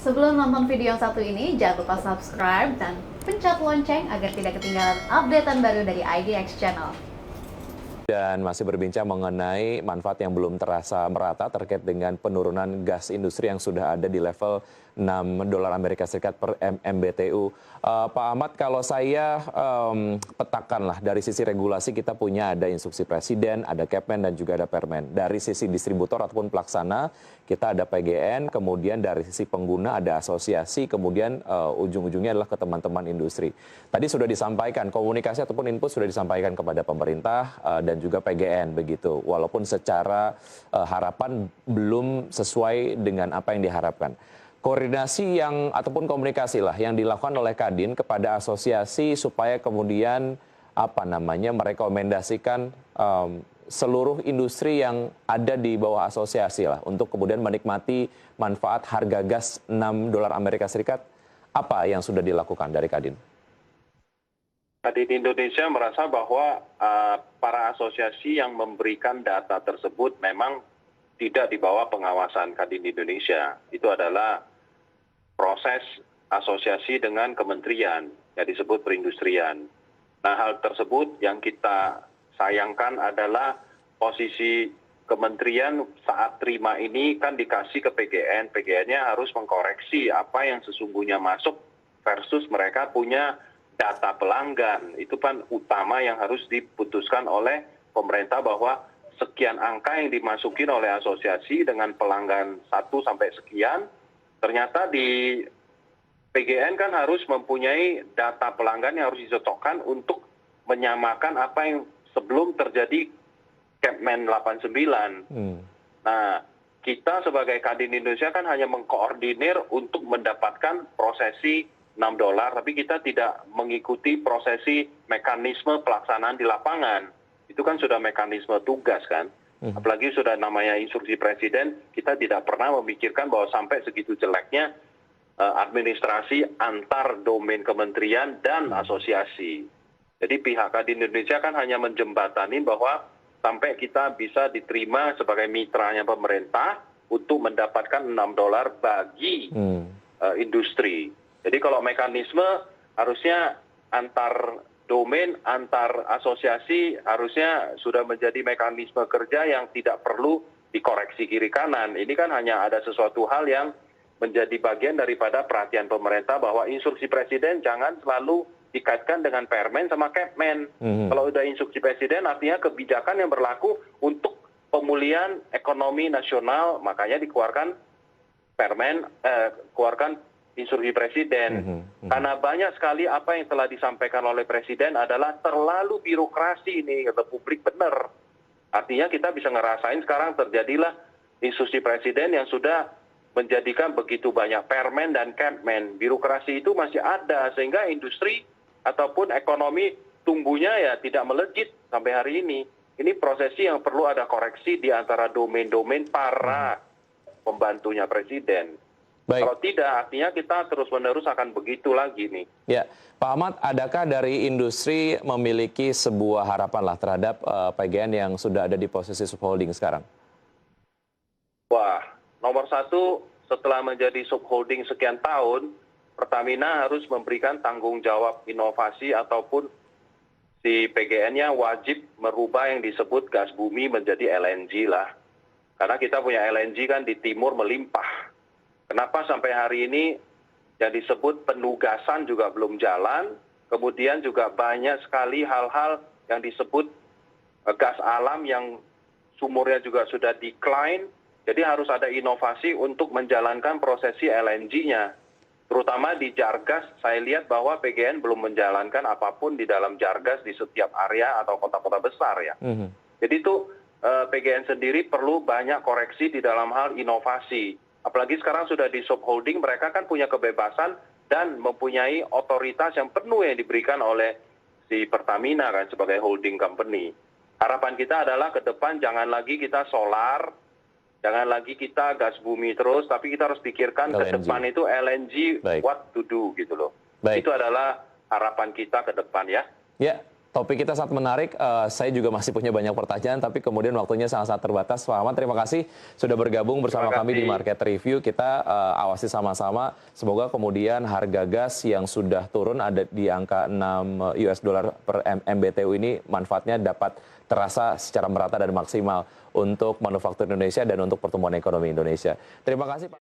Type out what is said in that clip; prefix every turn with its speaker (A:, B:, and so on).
A: Sebelum nonton video yang satu ini, jangan lupa subscribe dan pencet lonceng agar tidak ketinggalan updatean baru dari IDX Channel.
B: Dan masih berbincang mengenai manfaat yang belum terasa merata terkait dengan penurunan gas industri yang sudah ada di level 6 dolar Amerika Serikat per MMBTU. Pak Ahmad, kalau saya petakanlah dari sisi regulasi kita punya ada instruksi presiden, ada Kepmen dan juga ada Permen. Dari sisi distributor ataupun pelaksana kita ada PGN, kemudian dari sisi pengguna ada asosiasi, kemudian ujung-ujungnya adalah ke teman-teman industri. Tadi sudah disampaikan komunikasi ataupun input sudah disampaikan kepada pemerintah dan juga PGN begitu. Walaupun secara harapan belum sesuai dengan apa yang diharapkan. Koordinasi yang ataupun komunikasi lah yang dilakukan oleh Kadin kepada asosiasi supaya kemudian merekomendasikan seluruh industri yang ada di bawah asosiasi lah untuk kemudian menikmati manfaat harga gas 6 dolar Amerika Serikat. Apa yang sudah dilakukan dari Kadin?
C: Kadin Indonesia merasa bahwa para asosiasi yang memberikan data tersebut memang tidak di bawah pengawasan Kadin Indonesia. Itu adalah proses asosiasi dengan kementerian yang disebut perindustrian. Nah, hal tersebut yang kita sayangkan adalah posisi kementerian saat terima ini kan dikasih ke PGN. PGN-nya harus mengkoreksi apa yang sesungguhnya masuk versus mereka punya data pelanggan. Itu kan utama yang harus diputuskan oleh pemerintah bahwa sekian angka yang dimasukin oleh asosiasi dengan pelanggan 1 sampai sekian, ternyata di PGN kan harus mempunyai data pelanggan yang harus dicocokkan untuk menyamakan apa yang sebelum terjadi Kepmen 89. Nah, kita sebagai Kadin Indonesia kan hanya mengkoordinir untuk mendapatkan prosesi 6 dolar, tapi kita tidak mengikuti prosesi mekanisme pelaksanaan di lapangan. Itu kan sudah mekanisme tugas kan. Apalagi sudah namanya instruksi presiden, kita tidak pernah memikirkan bahwa sampai segitu jeleknya administrasi antar domain kementerian dan asosiasi. Jadi pihak Kadin Indonesia kan hanya menjembatani bahwa sampai kita bisa diterima sebagai mitranya pemerintah untuk mendapatkan 6 dolar bagi industri. Jadi kalau mekanisme harusnya antar domain, antar asosiasi harusnya sudah menjadi mekanisme kerja yang tidak perlu dikoreksi kiri kanan. Ini kan hanya ada sesuatu hal yang menjadi bagian daripada perhatian pemerintah bahwa instruksi presiden jangan selalu dikaitkan dengan Permen sama Kepmen. Kalau udah instruksi presiden artinya kebijakan yang berlaku untuk pemulihan ekonomi nasional, makanya dikeluarkan Permen, keluarkan instruksi presiden. Karena banyak sekali apa yang telah disampaikan oleh presiden adalah terlalu birokrasi ini, kata publik benar. Artinya kita bisa ngerasain sekarang terjadilah instruksi presiden yang sudah menjadikan begitu banyak Permen dan Kepmen. Birokrasi itu masih ada sehingga industri ataupun ekonomi tumbuhnya ya tidak melejit sampai hari ini. Ini prosesi yang perlu ada koreksi di antara domain-domain para pembantunya presiden.
B: Baik.
C: Kalau tidak, artinya kita terus-menerus akan begitu lagi nih.
B: Ya, Pak Ahmad, adakah dari industri memiliki sebuah harapan lah terhadap PGN yang sudah ada di posisi subholding sekarang?
C: Wah, nomor satu, setelah menjadi subholding sekian tahun, Pertamina harus memberikan tanggung jawab inovasi ataupun si PGN-nya wajib merubah yang disebut gas bumi menjadi LNG lah. Karena kita punya LNG kan di timur melimpah. Kenapa sampai hari ini yang disebut penugasan juga belum jalan, kemudian juga banyak sekali hal-hal yang disebut gas alam yang sumurnya juga sudah decline, jadi harus ada inovasi untuk menjalankan prosesi LNG-nya. Terutama di Jargas, saya lihat bahwa PGN belum menjalankan apapun di dalam Jargas di setiap area atau kota-kota besar ya. Jadi itu PGN sendiri perlu banyak koreksi di dalam hal inovasi. Apalagi sekarang sudah di subholding, mereka kan punya kebebasan dan mempunyai otoritas yang penuh yang diberikan oleh si Pertamina kan sebagai holding company. Harapan kita adalah ke depan jangan lagi kita solar, jangan lagi kita gas bumi terus, tapi kita harus pikirkan
B: LNG.
C: ke depan itu LNG,
B: Baik.
C: what to do gitu loh.
B: Baik.
C: Itu adalah harapan kita ke depan ya.
B: Ya, Topik kita sangat menarik. Saya juga masih punya banyak pertanyaan, tapi kemudian waktunya sangat-sangat terbatas. Pak Ahmad, terima kasih sudah bergabung bersama kami di Market Review. Kita awasi sama-sama. Semoga kemudian harga gas yang sudah turun ada di angka 6 US dollar per MMBTU ini manfaatnya dapat terasa secara merata dan maksimal untuk manufaktur Indonesia dan untuk pertumbuhan ekonomi Indonesia. Terima kasih, Pak.